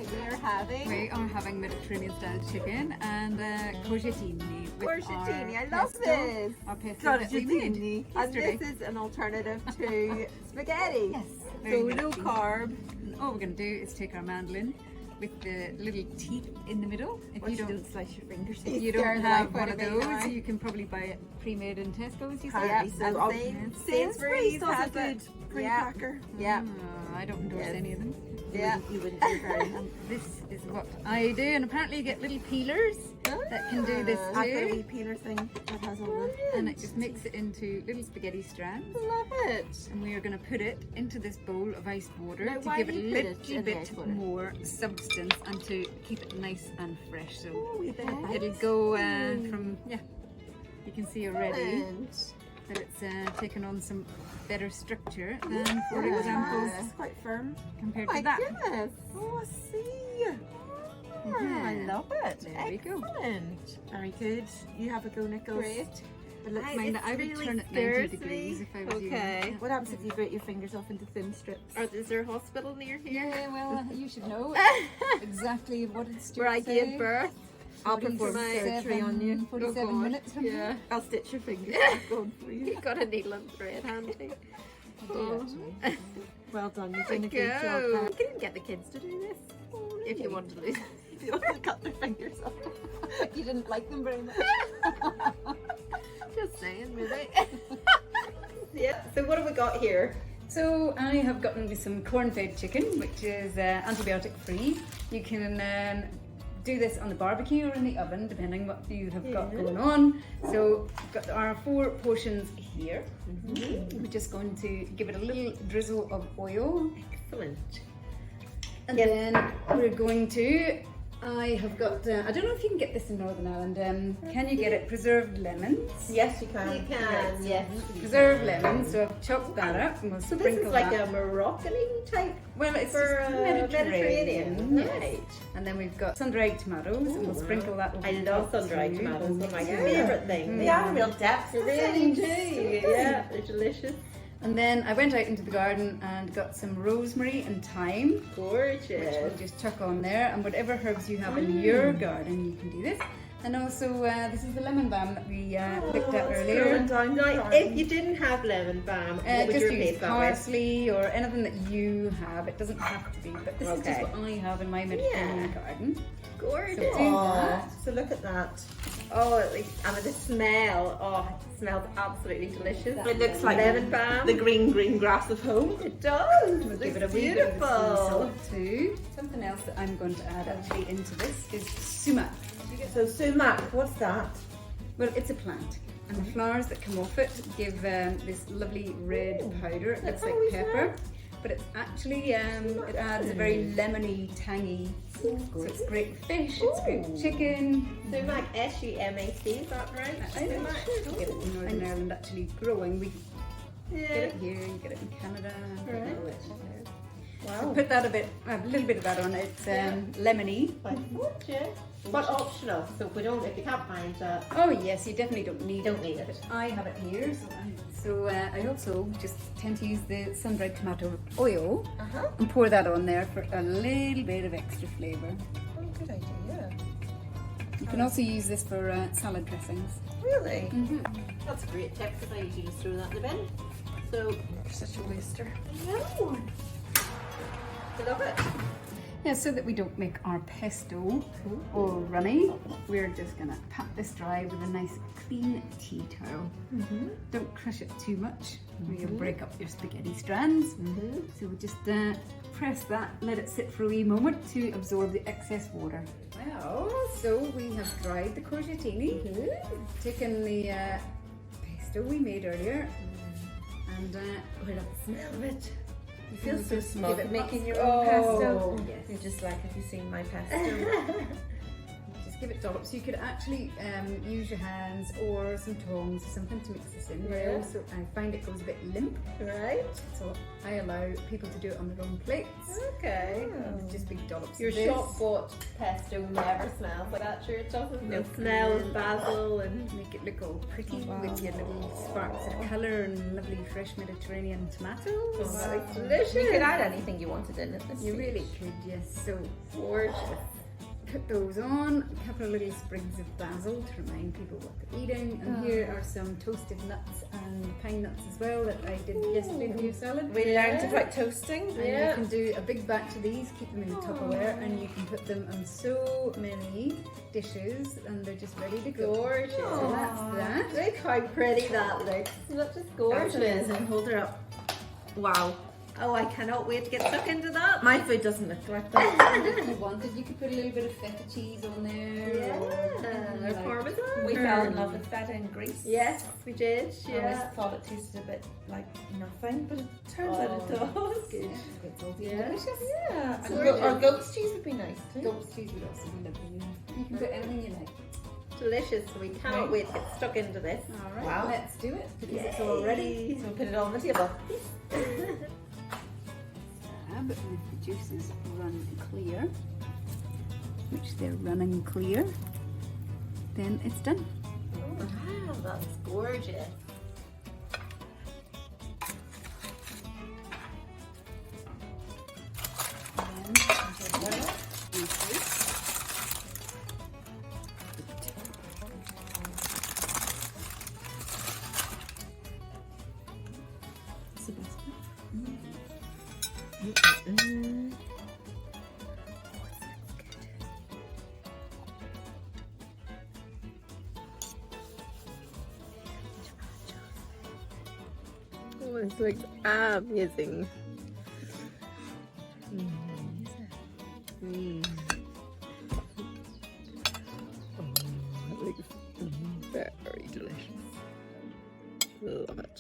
tonight we are having? We are having Mediterranean style chicken and courgettini. Courgettini, I love pesto, this. Our pesto that we made Courgettini. And yesterday. this is an alternative to spaghetti. Yes, So very no healthy. carb. And all we're going to do is take our mandolin with the little teeth in the middle. If you don't slice your fingers. If you don't have one of those, you can probably buy it pre-made in Tesco's. You say? Yeah, So so Sainsbury's does a has good it. pre-packer. Yeah. I don't endorse Yes. any of them. Yeah. You wouldn't do very And this is what I do, and apparently you get little peelers that can do this I've got a too. wee peeler thing that has all the... And it just makes it into little spaghetti strands. Love it. And we are going to put it into this bowl of iced water Now, to why give do it a you put it little in the bit ice water? more substance and to keep it nice and fresh. So Oh, it'll go from, yeah, you can see already Excellent. that it's taken on some better structure than, for example, It's quite firm. compared My to that. goodness. Oh, I see. Oh, I love it. There we go. Excellent. Very good. You have a go, Nichols. Great. But let's I- mind that it's I would really turn it 90 scares degrees me. if I was you. Okay. What happens if you break your fingers off into thin strips? Is there a hospital near here? Yeah, well, you should know exactly what it's Where I gave birth? I'll perform surgery on you. 47 God. minutes from Yeah. I'll stitch your fingers back on for you. You've got a needle and thread handy. here. I do, actually. Well done, you're There doing we a good job. go. Pat. You can even get the kids to do this if you want to lose. If you want to cut their fingers off. You didn't like them very much. Just saying, really. Yeah. So what have we got here? So I have gotten me some corn-fed chicken, which is antibiotic free. You can do this on the barbecue or in the oven, depending what you have got going on. So we've got our 4 portions here. We're just going to give it a little drizzle of oil, Excellent. and then we're going to. I have got. I don't know if you can get this in Northern Ireland. Can you get it? Preserved lemons. Yes, you can. You can, yes. Preserved lemons. So I've chopped that up and we'll So sprinkle this is like that. a Moroccan type Well, it's for just Mediterranean. yes. Right. And then we've got sun-dried tomatoes, and we'll sprinkle that over I the love top sun-dried too. tomatoes. One of my Yeah. favourite things. They are real depth. They really do. Yeah, they're delicious. And then I went out into the garden and got some rosemary and thyme, which we'll Gorgeous. just chuck on there. And whatever herbs you have in your garden, you can do this. And also, this is the lemon balm that we looked at earlier. Now, if you didn't have lemon balm, what would Just you use replace that with? parsley or anything that you have. It doesn't have to be, but this is just Okay. what I have in my Mediterranean garden. Gorgeous. So do that. So look at that. Oh, and the smell. Oh, it smells absolutely delicious. It looks like lemon balm. the green grass of home. It does. We'll give it a It's wee bit of the sea beautiful. salt too. Something else that I'm going to add actually into this is sumac. So sumac, what's that? Well, it's a plant, and the flowers that come off it give this lovely red powder. It looks like pepper, but it's actually it adds a very lemony, tangy. So it's great with fish. It's great with chicken. Sumac, S-U-M-A-C, is that right? I'm not sure if you get it in Northern Ireland actually growing. We get it here. You get it in Canada. Right. So put that a little bit of that on. It's lemony. Gorgeous. But optional. So if you can't find that, Oh yes, you definitely don't need don't need it. But I have it here, so I also just tend to use the sun-dried tomato oil and pour that on there for a little bit of extra flavour. Oh, good idea. You can also use this for salad dressings. Really? That's a great tip because I usually just throw that in the bin. So, You're such a waster. no. I love it. Yeah, so that we don't make our pesto all runny, we're just gonna pat this dry with a nice clean tea towel. Don't crush it too much, or you'll break up your spaghetti strands. So we'll just press that, let it sit for a wee moment to absorb the excess water. Well, so we have dried the courgettini, taken the pesto we made earlier, and Oh, I love the smell of it. You feel Give so it smug lots- making your Oh, own pesto. yes. You're just like, have you seen my pesto? just give it dollops. You could actually use your hands or some tongs or something to mix this in. But I Yeah. also I find it goes a bit limp, Right. so I allow people to do it on their own plates. Okay. Just big dollops Your of this. shop bought pesto never smells like that, sure it doesn't. No. It smells basil and Make it look all pretty Wow. with your little sparks of colour and lovely fresh Mediterranean tomatoes. oh, that looks delicious. You could add anything you wanted in it. You really could, yes. So gorgeous. put those on, a couple of little sprigs of basil to remind people what they're eating. And here are some toasted nuts and pine nuts as well that I did yesterday for your salad. We learned about toasting. And Yeah. you can do a big batch of these, keep them in the Tupperware, and you can put them on so many dishes and they're just ready to go. Gorgeous. So that's that. Look how pretty that looks. That's just gorgeous. That's amazing. Hold her up. Wow. Oh, I cannot wait to get stuck into that. My food doesn't look like that. And if you wanted, you could put a little bit of feta cheese on there. Yeah, or or parmesan. We fell in love with feta in Greece. Yes, we did. I always Yeah. thought it tasted a bit like nothing, but it turns out it does. Good. It's all Yeah. delicious. Yeah. And Gorgeous. or goat's cheese would be nice too. Goat's cheese would also be lovely. You can put anything you like. Delicious. We cannot wait to get stuck into this. All right, Wow. let's do it because it's all ready. So we'll put it on the table. But if the juices run clear, which they're running clear, then it's done. Wow, that's gorgeous. It's the best part. Oh, this looks amazing. Oh, that looks very delicious. Love it.